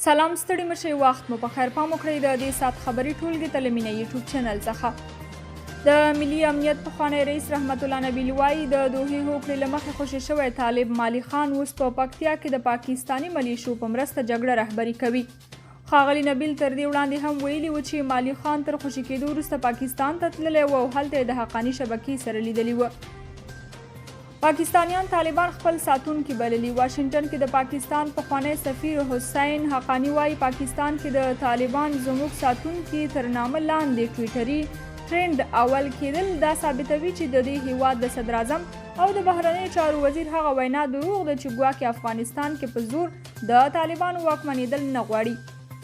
سلام ستړي مشئ وخت مو په خیر پام وکړئ د دې ساعت خبري ټولګې ته له مینه یوټیوب چینل څخه د ملي امنیت پخوانی رئیس رحمت الله نبیل وایي د دوحې هوکړې له مخې خوشي شوی طالب مالي خان اوس په پکتیا کې د پاکستاني ملیشو په مرسته جګړه رهبري کوي. ښاغلي نبیل تر دې وړاندې هم ویلي و چې مالي خان تر خوشي کېدو وروسته پاکستان ته تللی و او هلته یې د حقاني شبکې سره لیدلي و. پاکستانیان طالبان خپل ساتونکي بللي. واشنګټن کې د پاکستان پخوانی سفیر حسین حقانی وایي پاکستان کې د طالبان زموږ ساتونکي تر نامه لاندې ټویټري ټرند اول کېدل دا ثابتوي چې د دې هیواد د صدر اعظم او د بهرنیو چارو وزیر هغه وینا دروغ ده چې ګواکې افغانستان کې په زور د طالبانو واکمنېدل نه غواړي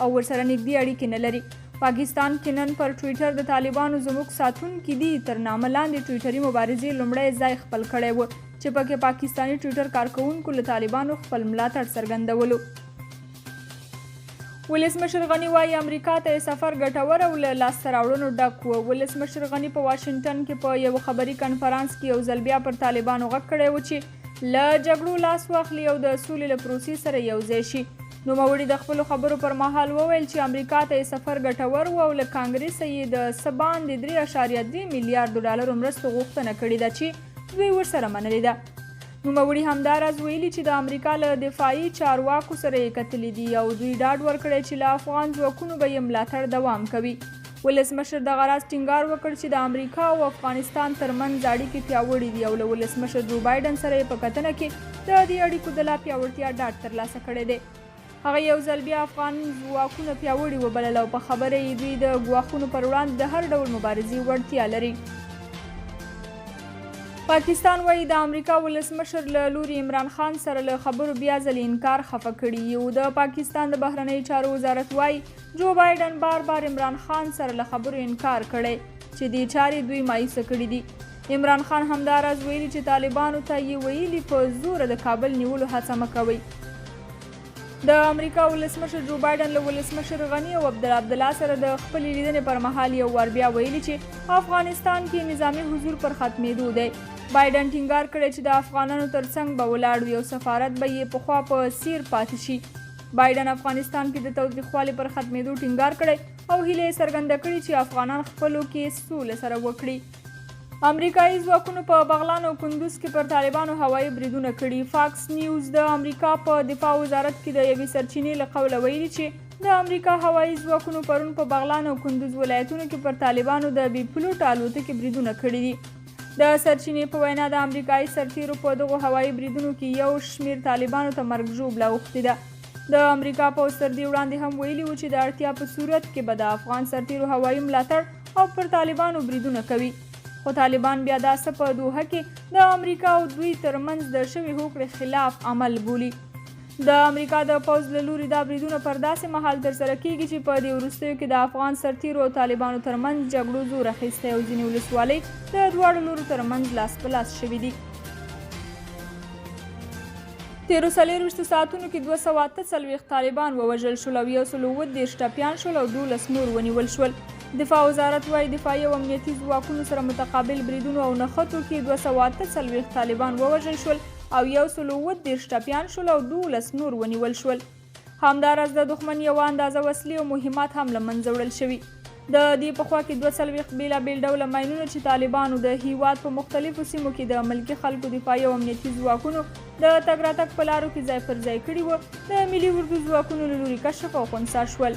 او ورسره نږدې اړیکې نه لري. پاکستان کې نن پر ټویټر د طالبانو زموږ ساتونکي دي تر نامه لاندې ټویټري مبارزې لومړی ځای خپل کړی و چې پکې پاکستاني ټویټر کارکوونکو له طالبانو خپل ملاتړ څرګندولو. ولسمشر غني وایي امریکا ته یې سفر ګټور او له لاسته راوړنو ډک و. ولسمشر غني په واشنګټن کې په یو خبري کنفرانس کې یو ځل بیا پر طالبانو غږ کړی و چې له جګړو لاس واخلي او د سولې له پروسې سره یوځای شي. نوموړي د خپلو خبرو پر مهال وویل چې امریکا ته یې سفر ګټور و او له کانګرېسه یې د څه باندې 3.3 میلیارډ ډالرو مرستو غوښتنه کړې ده چې دوی ورسره منلې ده. نوموړي همداراز ویلي چې د امریکا له دفاعي چارواکو سره یې کتلي دي او دوی ډاډ ورکړی چې له افغان ځواکونو به یې ملاتړ دوام کوي. ولسمشر دغه راز ټینګار وکړ چې د امریکا او افغانستان ترمنځ اړیکې پیاوړې دي او له ولسمشر جو بایډن سره یې په کتنه کې د دې اړیکو د لا پیاوړتیا ډاډ ترلاسه کړی دی. هغه یو ځل بیا افغان ځواکونه پیاوړي وبلل او په خبره یې دوی د ګواښونو پر وړاندې د هر ډول مبارزې وړتیا لري. پاکستان وایي د امریکا ولسمشر له لوري عمران خان سره له خبرو بیا ځلې انکار خفه کړي یو. د پاکستان د بهرنیو چارو وزارت وایي جو بایډن بار بار عمران خان سره له خبرو انکار کړی چې دې چارې دوی مایوسه کړي دي. عمران خان همداراز ویلي چې طالبانو ته یې ویلي په زوره د کابل نیولو هڅه مه کوئ. د امریکا ولسمشر جو بایډن له ولسمشر غني او عبدالله سره د خپلې لیدنې پر مهال یو وار بیا ویلي چې افغانستان کې نظامي حضور پر ختمېدو دی. بایډن ټینګار کړی چې د افغانانو ترڅنګ به ولاړ وي او سفارت به یې پخوا په سیر پاتې شي. بایډن افغانستان کې د تاوتریخوالي پر ختمېدو ټینګار کړی او هیله یې څرګنده کړې چې افغانان خپلو کې سوله سره وکړي. امریکایي ځواکونو په بغلان او کندوز کې پر طالبانو هوایي بریدونه کړي. فاکس نیوز د امریکا په دفاع وزارت کې د یوې سرچینې له قوله ویلي چې د امریکا هوایي ځواکونو پرون په بغلان او کندوز ولایتونو کې پر طالبانو د بي پلوټ الوتکې بریدونه کړي دي. د سرچینې په وینا د امریکایي سرتیرو په دغو هوایي بریدونو کې یو شمېر طالبانو ته مرګ ژوبله اوښتې ده. د امریکا پوځ تر دې وړاندې هم ویلي و چې د اړتیا په صورت کې به د افغان سرتیرو هوایي ملاتړ او پر طالبانو بریدونه کوي. خو طالبان بیا دا څه په دوحه کې د امریکا او دوی ترمنځ د شوې هوکړې خلاف عمل بولي. د امریکا د پوځ له لوري دا بریدونه پر داسې مهال ترسره کیږي چې په دې وروستیو کې د افغان سرتیرو او طالبانو ترمنځ جګړو زور اخیستی او ځینې ولسوالۍ د دواړو لورو ترمنځ لاس په لاس شوي دي. تیرو 24 ساعتونو کې 248 طالبان ووژل شول او 130 ټپیان شول او 12 نور ونیول شول. دفاع وزارت وایي دفاعي او امنیتي ځواکونو سره متقابل بریدونو او نښتو کې 248 طالبان ووژل شول او 130 ټپیان شول او 12 نور ونیول شول. همداراز د دښمن یوه اندازه وسلې او مهمات هم له منځه وړل شوي. د دې په خوا کې 42 بېلابېل ډوله ماینونه چې طالبانو د هیواد په مختلفو سیمو کې د ملکي خلکو دفاعي او امنیتي ځواکونو د تګ راتګ په لارو کې ځای پر ځای کړي وو د ملي اردو ځواکونو له لوري کشف او خنثی شول.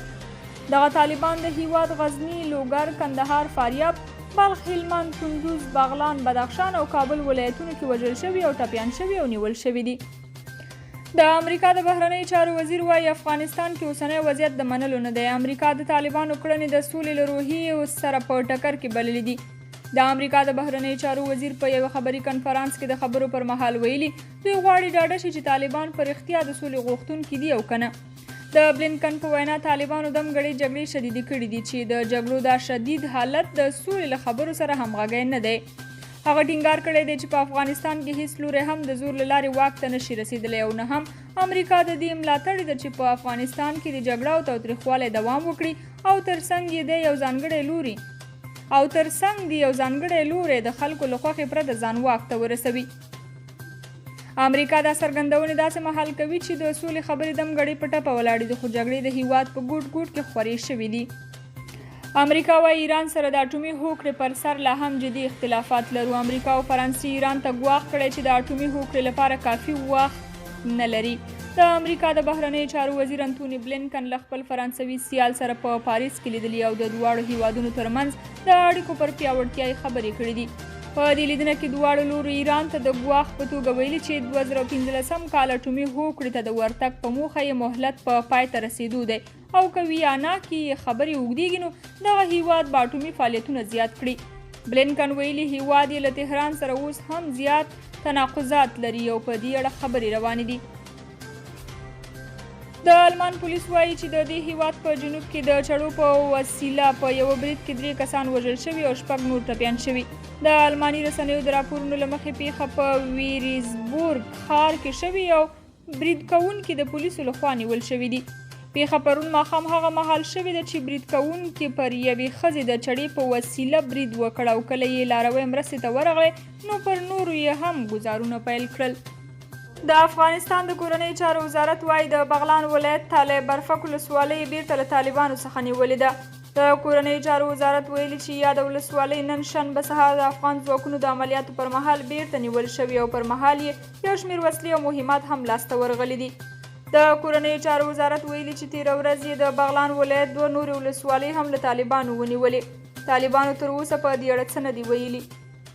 دغه طالبان د هیواد غزنی، لوګر، کندهار، فاریاب، بلخ، هلمند، کندوز، بغلان، بدخشان او کابل ولایتونو کې وژل شوي او ټپیان شوي او نیول شوي دي. د امریکا د بهرنیو چارو وزیر وایي افغانستان کې اوسنی وضعیت د منلو نه دی. امریکا د طالبانو کړنې د سولې له روحیې سره په ټکر کې بللې دي. د امریکا د بهرنیو چارو وزیر په یو خبري کنفرانس کې د خبرو پر مهال ویلي دوی غواړي ډاډه شي چې طالبان په رښتیا د سولې غوښتونکي دي او کنه. د بلینکن په وینا طالبانو دمګړې جګړې شدیدې کړې دي چې د جګړو دا شدید حالت د سولې له خبرو سره همغږی نه دی. هغه ټینګار کړی دی چې په افغانستان کې هیڅ لوری هم د زور له لارې واک ته نشي رسېدلی او نه هم امریکا د دې ملاتړ ده چې په افغانستان کې د جګړه او تاوتریخوالي دوام وکړي او ترڅنګ یې د یو ځانګړی لوري د خلکو له خوښې پرته ځان واک ته ورسوي. امریکا دا څرګندونې داسې مهال کوي چې د سولې خبرې دمګړۍ په ټپه ولاړې دي، خو جګړې د هیواد په ګوټ ګوټ کې خورې شوې دي. امریکا وايي ایران سره د اټومي هوکړې پر سر لا هم جدي اختلافات لرو. امریکا او فرانسې ایران ته ګواښ کړی چې د اټومي هوکړې لپاره کافي وخت نه لري. د امریکا د بهرنیو چارو وزیر انتوني بلینکن له خپل فرانسوي سیال سره په پاریس کې لیدلي او د دواړو هیوادونو ترمنځ د اړیکو پر پیاوړتیا یې خبرې کړې دي. په دې لیدنه کې دواړو لورو ایران ته د ګواښ په توګه ویلي چې 2015 کال اټومي هوکړې ته د ورتګ په موخه یې مهلت په پای ته رسېدو دی او که ویانا کې خبرې اوږدېږي نو دغه هیواد به اټومي فعالیتونه زیات کړي. بلینکن ویلي هیواد یې له تهران سره اوس هم زیات تناقضات لري او په دې اړه خبرې روانې دي. د آلمان پولیس وایي چې د دې هیواد په جنوب کې د چړو په وسیله په یوه برید کې 3 کسان وژل شوي او 6 نور ټپیان شوي. د آلماني رسنیو د راپورونو له مخې پیښه په ویریزبورګ ښار کې شوې او برید کوونکي د پولیسو لخوا نیول شوي دي. پیښه پرون ماښام هغه مهال شوې ده چې برید کوونکي پر یوې ښځې د چړې په وسیله برید وکړ او کله یې لاروی مرستې ته ورغلی نو پر نورو یې هم ګزارونه پیل کړل. د افغانستان د کورنیو چارو وزارت وايي د بغلان ولایت تاله برفک ولسوالۍ بیرته له طالبانو څخه نیولې ده. د کورنیو چارو وزارت ویلي چې یاده ولسوالۍ نن شنبه سهار د افغان ځواکونو د عملیاتو پر مهال بیرته نیول شوې او پر مهال یې یو شمېر وسلې او مهمات هم لاسته ورغلي دي. د کورنیو چارو وزارت ویلي چې تېره ورځ یې د بغلان ولایت 2 نورې ولسوالۍ هم له طالبانو ونیولې. طالبانو تر اوسه په دې اړه څه نه دي ویلي.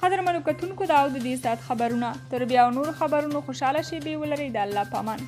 قدرمنو کتونکو دا او د دې ساعت خبرونه تر بیا نور خبرونو خوشحاله شئ. ولرئ د الله په امان.